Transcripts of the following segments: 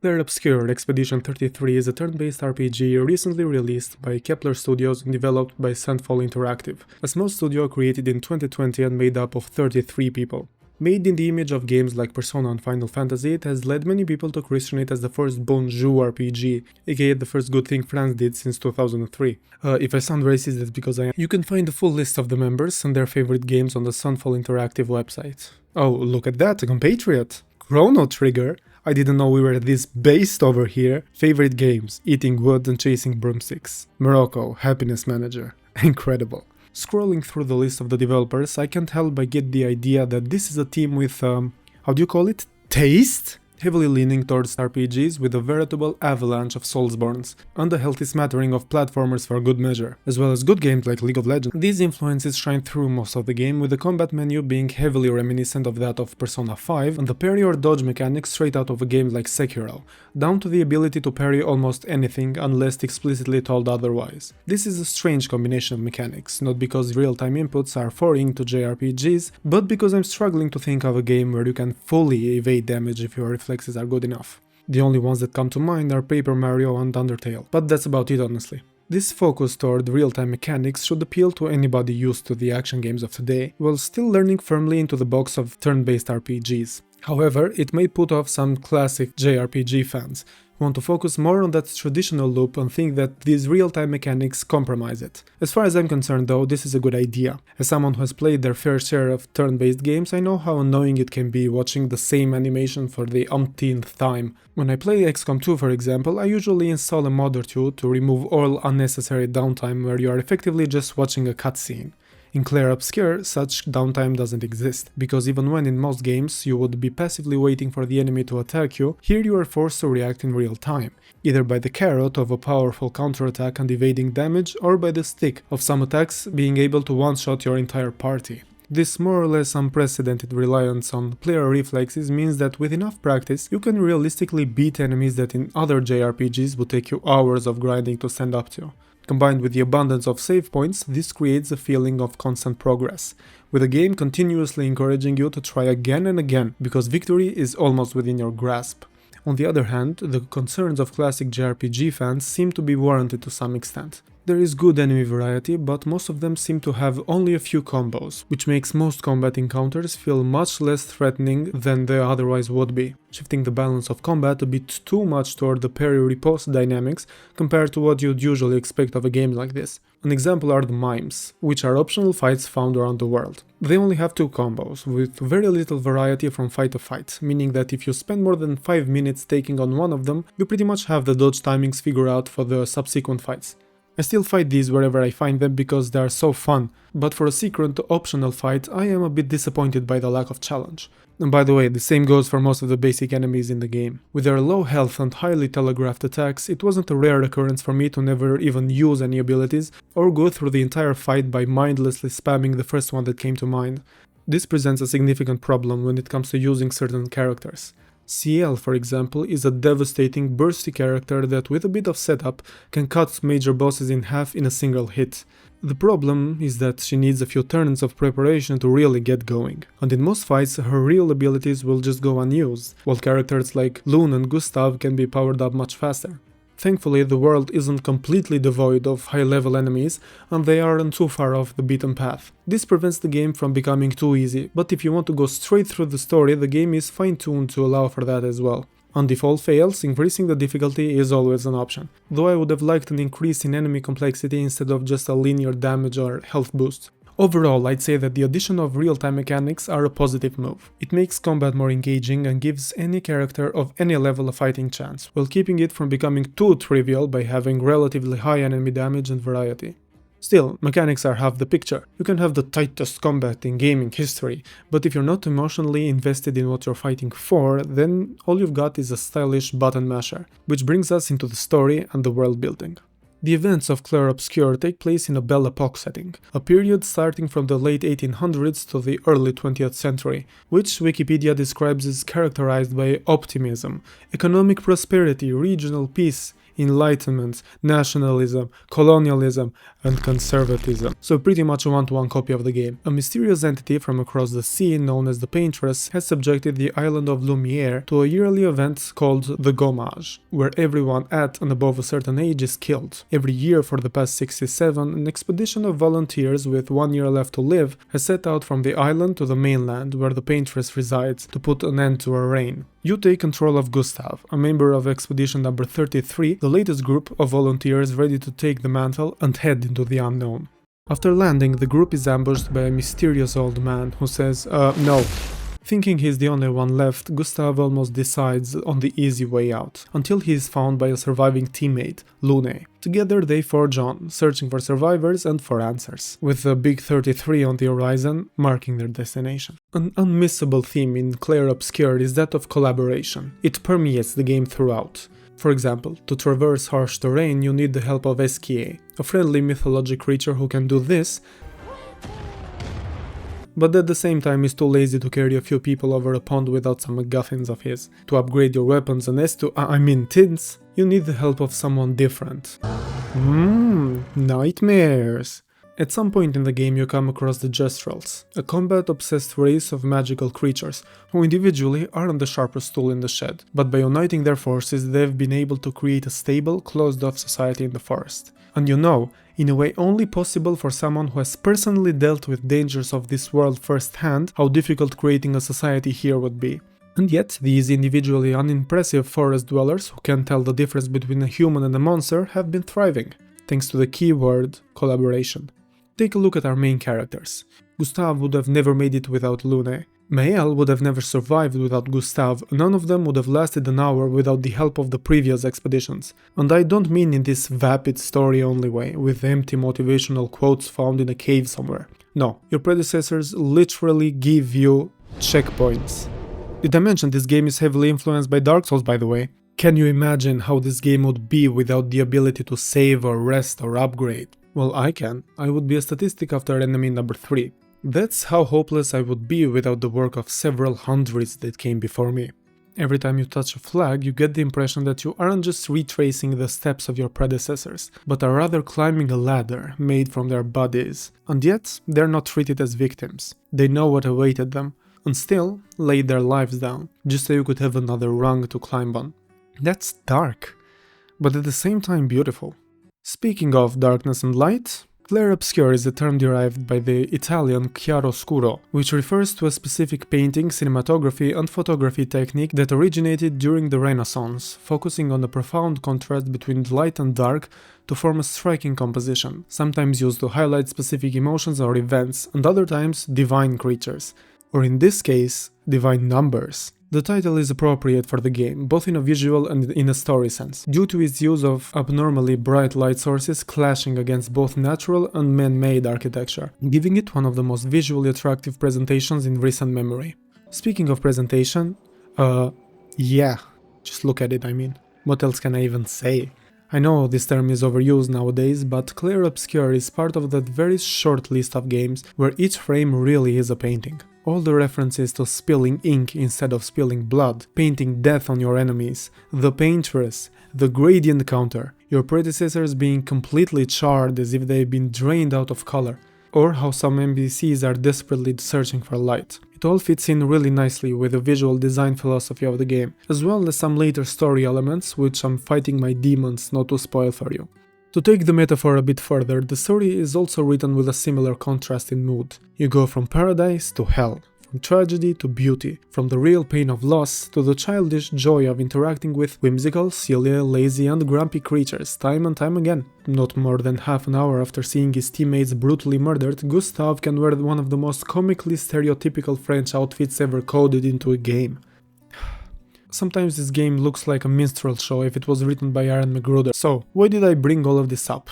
Clair Obscur Expedition 33 is a turn-based RPG recently released by Kepler Studios and developed by Sandfall Interactive, a small studio created in 2020 and made up of 33 people. Made in the image of games like Persona and Final Fantasy, it has led many people to christen it as the first Bonjour RPG, aka the first good thing France did since 2003. If I sound racist, that's because I am. You can find the full list of the members and their favorite games on the Sandfall Interactive website. Oh, look at that, a compatriot! Chrono Trigger! I didn't know we were this based over here. Favorite games: eating wood and chasing broomsticks. Morocco, Happiness Manager. Incredible. Scrolling through the list of the developers, I can't help but get the idea that this is a team with, how do you call it? Taste? Heavily leaning towards RPGs with a veritable avalanche of Soulsborns, and a healthy smattering of platformers for good measure, as well as good games like League of Legends. These influences shine through most of the game, with the combat menu being heavily reminiscent of that of Persona 5, and the parry or dodge mechanics straight out of a game like Sekiro, down to the ability to parry almost anything unless explicitly told otherwise. This is a strange combination of mechanics, not because real-time inputs are foreign to JRPGs, but because I'm struggling to think of a game where you can fully evade damage if your reflexes are good enough. The only ones that come to mind are Paper Mario and Undertale, but that's about it honestly. This focus toward real-time mechanics should appeal to anybody used to the action games of today, while still learning firmly into the box of turn-based RPGs. However, it may put off some classic JRPG fans, who want to focus more on that traditional loop and think that these real-time mechanics compromise it. As far as I'm concerned though, this is a good idea. As someone who has played their fair share of turn-based games, I know how annoying it can be watching the same animation for the umpteenth time. When I play XCOM 2 for example, I usually install a mod or two to remove all unnecessary downtime where you are effectively just watching a cutscene. In Clair Obscur, such downtime doesn't exist, because even when in most games you would be passively waiting for the enemy to attack you, here you are forced to react in real time, either by the carrot of a powerful counterattack and evading damage, or by the stick of some attacks being able to one-shot your entire party. This more or less unprecedented reliance on player reflexes means that with enough practice, you can realistically beat enemies that in other JRPGs would take you hours of grinding to stand up to. Combined with the abundance of save points, this creates a feeling of constant progress, with the game continuously encouraging you to try again and again, because victory is almost within your grasp. On the other hand, the concerns of classic JRPG fans seem to be warranted to some extent. There is good enemy variety, but most of them seem to have only a few combos, which makes most combat encounters feel much less threatening than they otherwise would be, shifting the balance of combat a bit too much toward the parry-riposte dynamics compared to what you'd usually expect of a game like this. An example are the mimes, which are optional fights found around the world. They only have 2 combos, with very little variety from fight to fight, meaning that if you spend more than 5 minutes taking on one of them, you pretty much have the dodge timings figured out for the subsequent fights. I still fight these wherever I find them because they are so fun, but for a secret optional fight I am a bit disappointed by the lack of challenge. And by the way, the same goes for most of the basic enemies in the game. With their low health and highly telegraphed attacks, it wasn't a rare occurrence for me to never even use any abilities or go through the entire fight by mindlessly spamming the first one that came to mind. This presents a significant problem when it comes to using certain characters. CL, for example, is a devastating, bursty character that with a bit of setup can cut major bosses in half in a single hit. The problem is that she needs a few turns of preparation to really get going, and in most fights her real abilities will just go unused, while characters like Lune and Gustav can be powered up much faster. Thankfully, the world isn't completely devoid of high-level enemies, and they aren't too far off the beaten path. This prevents the game from becoming too easy, but if you want to go straight through the story, the game is fine-tuned to allow for that as well. And if all fails, increasing the difficulty is always an option, though I would have liked an increase in enemy complexity instead of just a linear damage or health boost. Overall, I'd say that the addition of real-time mechanics are a positive move. It makes combat more engaging and gives any character of any level a fighting chance, while keeping it from becoming too trivial by having relatively high enemy damage and variety. Still, mechanics are half the picture. You can have the tightest combat in gaming history, but if you're not emotionally invested in what you're fighting for, then all you've got is a stylish button masher, which brings us into the story and the world building. The events of Clair Obscur take place in a Belle Epoque setting, a period starting from the late 1800s to the early 20th century, which Wikipedia describes as characterized by optimism, economic prosperity, regional peace, enlightenment, nationalism, colonialism, and conservatism. So pretty much a one-to-one copy of the game. A mysterious entity from across the sea known as the Paintress has subjected the island of Lumiere to a yearly event called the Gommage, where everyone at and above a certain age is killed. Every year for the past 67, an expedition of volunteers with 1 year left to live has set out from the island to the mainland where the Paintress resides to put an end to her reign. You take control of Gustav, a member of Expedition number 33, the latest group of volunteers ready to take the mantle and head into the unknown. After landing, the group is ambushed by a mysterious old man who says, no. Thinking he's the only one left, Gustav almost decides on the easy way out, until he is found by a surviving teammate, Lune. Together they forge on, searching for survivors and for answers, with the big 33 on the horizon marking their destination. An unmissable theme in Clair Obscur is that of collaboration. It permeates the game throughout. For example, to traverse harsh terrain you need the help of Eskie, a friendly mythologic creature who can do this, but at the same time is too lazy to carry a few people over a pond without some MacGuffins of his. To upgrade your weapons and tints, you need the help of someone different. Nightmares! At some point in the game you come across the Jestrals, a combat-obsessed race of magical creatures, who individually aren't the sharpest tool in the shed, but by uniting their forces they've been able to create a stable, closed-off society in the forest. And you know, in a way only possible for someone who has personally dealt with dangers of this world firsthand, how difficult creating a society here would be. And yet, these individually unimpressive forest dwellers who can tell the difference between a human and a monster have been thriving, thanks to the key word, collaboration. Take a look at our main characters. Gustav would have never made it without Lune. Maëlle would have never survived without Gustav, none of them would have lasted an hour without the help of the previous expeditions. And I don't mean in this vapid story-only way, with empty motivational quotes found in a cave somewhere. No, your predecessors literally give you checkpoints. Did I mention this game is heavily influenced by Dark Souls, by the way? Can you imagine how this game would be without the ability to save or rest or upgrade? Well, I can. I would be a statistic after enemy number 3. That's how hopeless I would be without the work of several hundreds that came before me. Every time you touch a flag, you get the impression that you aren't just retracing the steps of your predecessors, but are rather climbing a ladder made from their bodies. And yet, they're not treated as victims. They know what awaited them, and still laid their lives down, just so you could have another rung to climb on. That's dark, but at the same time beautiful. Speaking of darkness and light, Clair Obscur is a term derived by the Italian chiaroscuro, which refers to a specific painting, cinematography and photography technique that originated during the Renaissance, focusing on the profound contrast between light and dark to form a striking composition, sometimes used to highlight specific emotions or events, and other times divine creatures, or in this case, divine numbers. The title is appropriate for the game, both in a visual and in a story sense, due to its use of abnormally bright light sources clashing against both natural and man-made architecture, giving it one of the most visually attractive presentations in recent memory. Speaking of presentation, yeah, just look at it, I mean. What else can I even say? I know this term is overused nowadays, but Clair Obscur is part of that very short list of games where each frame really is a painting. All the references to spilling ink instead of spilling blood, painting death on your enemies, the Paintress, the gradient counter, your predecessors being completely charred as if they've been drained out of color, or how some NPCs are desperately searching for light. It all fits in really nicely with the visual design philosophy of the game, as well as some later story elements which I'm fighting my demons not to spoil for you. To take the metaphor a bit further, the story is also written with a similar contrast in mood. You go from paradise to hell, from tragedy to beauty, from the real pain of loss to the childish joy of interacting with whimsical, silly, lazy and grumpy creatures time and time again. Not more than half an hour after seeing his teammates brutally murdered, Gustav can wear one of the most comically stereotypical French outfits ever coded into a game. Sometimes this game looks like a minstrel show if it was written by Aaron McGruder. So, why did I bring all of this up?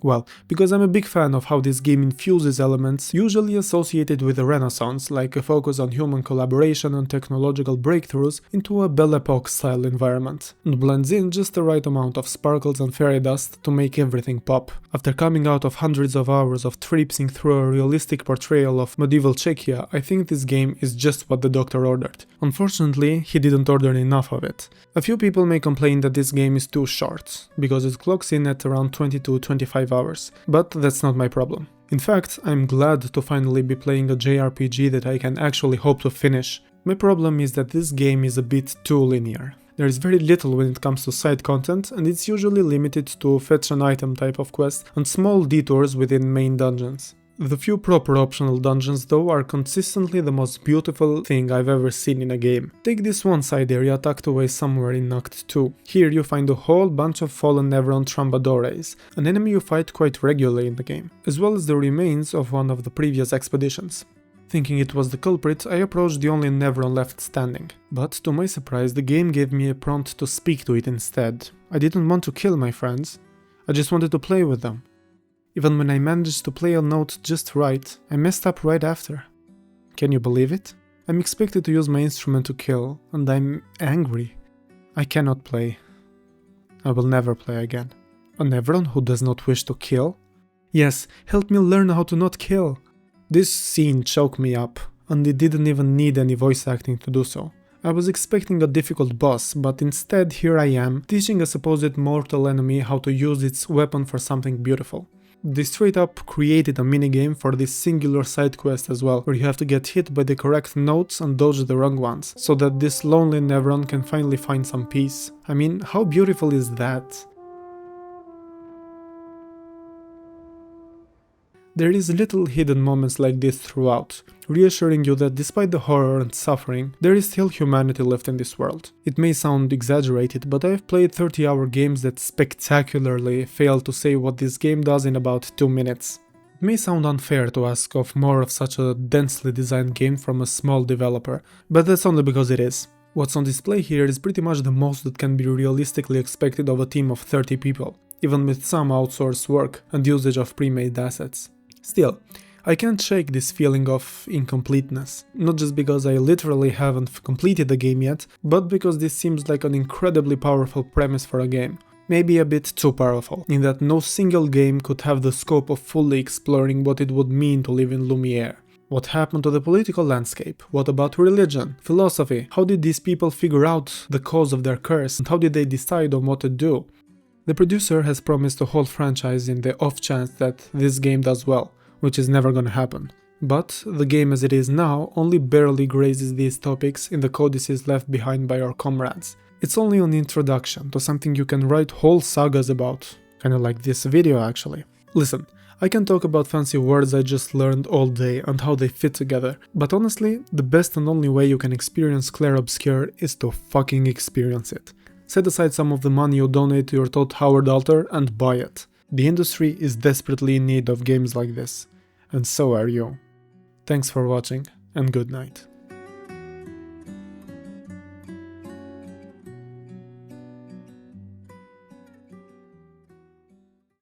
Well, because I'm a big fan of how this game infuses elements usually associated with the Renaissance, like a focus on human collaboration and technological breakthroughs, into a Belle Epoque style environment, and blends in just the right amount of sparkles and fairy dust to make everything pop. After coming out of hundreds of hours of traipsing through a realistic portrayal of medieval Czechia, I think this game is just what the doctor ordered. Unfortunately, he didn't order enough of it. A few people may complain that this game is too short, because it clocks in at around 20 to 25 hours, but that's not my problem. In fact, I'm glad to finally be playing a JRPG that I can actually hope to finish. My problem is that this game is a bit too linear. There is very little when it comes to side content, and it's usually limited to fetch an item type of quest and small detours within main dungeons. The few proper optional dungeons though are consistently the most beautiful thing I've ever seen in a game. Take this one side area tucked away somewhere in Act 2. Here you find a whole bunch of fallen Nevron Trambadores, an enemy you fight quite regularly in the game, as well as the remains of one of the previous expeditions. Thinking it was the culprit, I approached the only Nevron left standing. But to my surprise, the game gave me a prompt to speak to it instead. I didn't want to kill my friends, I just wanted to play with them. Even when I managed to play a note just right, I messed up right after. Can you believe it? I'm expected to use my instrument to kill, and I'm angry. I cannot play. I will never play again. A Nevron who does not wish to kill? Yes, help me learn how to not kill. This scene choked me up, and it didn't even need any voice acting to do so. I was expecting a difficult boss, but instead here I am, teaching a supposed mortal enemy how to use its weapon for something beautiful. They straight up created a minigame for this singular side quest as well, where you have to get hit by the correct notes and dodge the wrong ones, so that this lonely Nevron can finally find some peace. I mean, how beautiful is that? There is little hidden moments like this throughout, reassuring you that despite the horror and suffering, there is still humanity left in this world. It may sound exaggerated, but I've played 30-hour games that spectacularly fail to say what this game does in about 2 minutes. It may sound unfair to ask of more of such a densely designed game from a small developer, but that's only because it is. What's on display here is pretty much the most that can be realistically expected of a team of 30 people, even with some outsourced work and usage of pre-made assets. Still, I can't shake this feeling of incompleteness, not just because I literally haven't completed the game yet, but because this seems like an incredibly powerful premise for a game. Maybe a bit too powerful, in that no single game could have the scope of fully exploring what it would mean to live in Lumiere. What happened to the political landscape? What about religion? Philosophy? How did these people figure out the cause of their curse, and how did they decide on what to do? The producer has promised a whole franchise in the off chance that this game does well, which is never gonna happen. But the game as it is now only barely grazes these topics in the codices left behind by our comrades. It's only an introduction to something you can write whole sagas about, kinda like this video actually. Listen, I can talk about fancy words I just learned all day and how they fit together, but honestly, the best and only way you can experience Clair Obscur is to fucking experience it. Set aside some of the money you donate to your Todd Howard altar and buy it. The industry is desperately in need of games like this, and so are you. Thanks for watching, and good night.